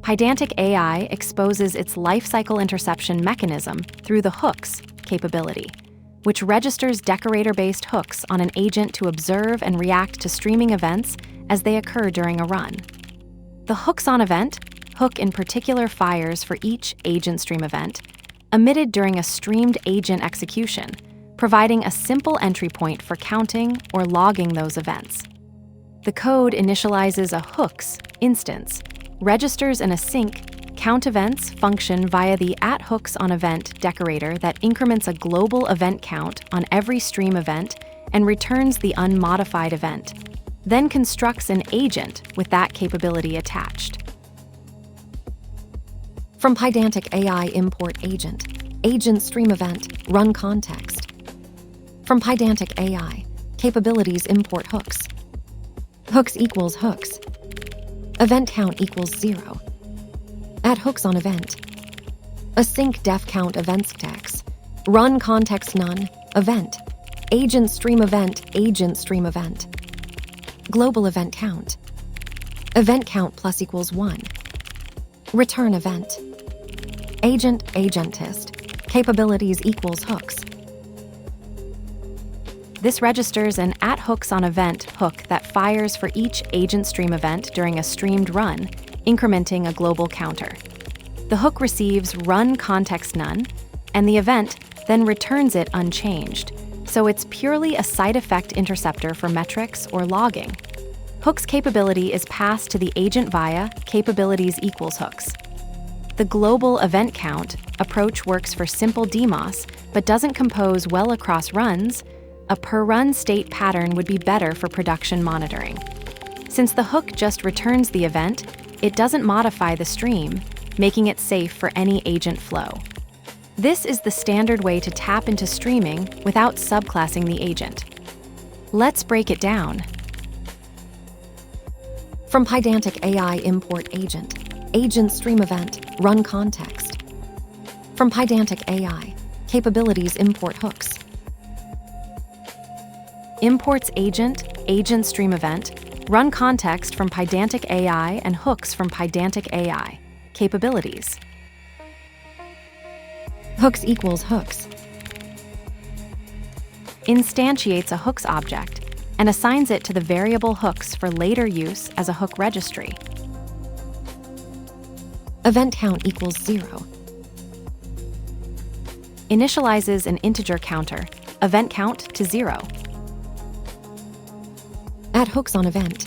Pydantic AI exposes its lifecycle interception mechanism through the hooks capability, which registers decorator-based hooks on an agent to observe and react to streaming events as they occur during a run. The hooks on event hook in particular fires for each agent stream event emitted during a streamed agent execution, providing a simple entry point for counting or logging those events. The code initializes a hooks instance, registers an async count events function via the @HooksOnEvent decorator that increments a global event count on every stream event and returns the unmodified event, then constructs an agent with that capability attached. From Pydantic AI import AgentStreamEvent, RunContext. From Pydantic AI, capabilities import hooks. Hooks equals hooks. Event count equals 0. @HooksOnEvent. Async def count events tax. RunContext none, event. AgentStreamEvent. Global event count. Event count plus equals 1. Return event. Agentist. Capabilities equals hooks. This registers an @HooksOnEvent hook that fires for each agent stream event during a streamed run, incrementing a global counter. The hook receives RunContext none, and the event then returns it unchanged, so it's purely a side effect interceptor for metrics or logging. Hooks capability is passed to the agent via capabilities equals hooks. The global event count approach works for simple DMOS, but doesn't compose well across runs. A per-run state pattern would be better for production monitoring. Since the hook just returns the event, it doesn't modify the stream, making it safe for any agent flow. This is the standard way to tap into streaming without subclassing the agent. Let's break it down. From Pydantic AI import AgentStreamEvent, RunContext. From Pydantic AI, capabilities import hooks. Imports AgentStreamEvent, RunContext from Pydantic AI, and hooks from Pydantic AI. Capabilities. Hooks equals hooks. Instantiates a hooks object and assigns it to the variable hooks for later use as a hook registry. Event count equals 0. Initializes an integer counter, event count to 0. @HooksOnEvent.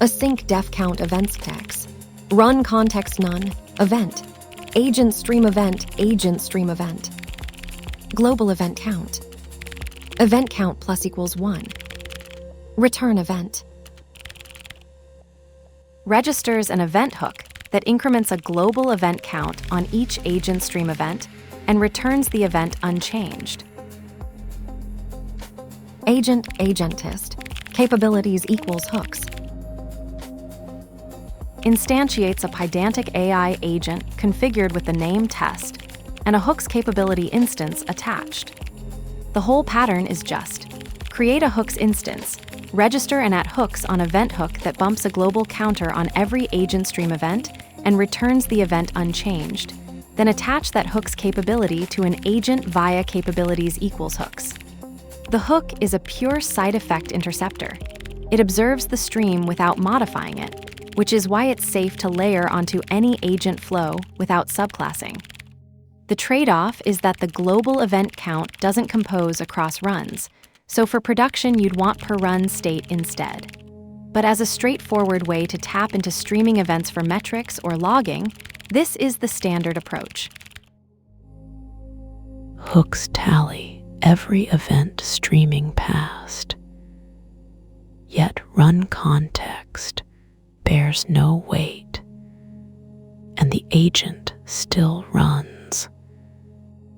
Async def count events tax. RunContext none, event. AgentStreamEvent. Global event count. Event count plus equals 1. Return event. Registers an event hook that increments a global event count on each agent stream event and returns the event unchanged. Agentist. Capabilities equals hooks. Instantiates a Pydantic AI agent configured with the name test and a hooks capability instance attached. The whole pattern is just create a hooks instance, register an @HooksOnEvent hook that bumps a global counter on every agent stream event and returns the event unchanged, then attach that hooks capability to an agent via capabilities equals hooks. The hook is a pure side effect interceptor. It observes the stream without modifying it, which is why it's safe to layer onto any agent flow without subclassing. The trade-off is that the global event count doesn't compose across runs, so for production you'd want per run state instead. But as a straightforward way to tap into streaming events for metrics or logging, this is the standard approach. Hooks tally every event streaming past, yet RunContext bears no weight, and the agent still runs.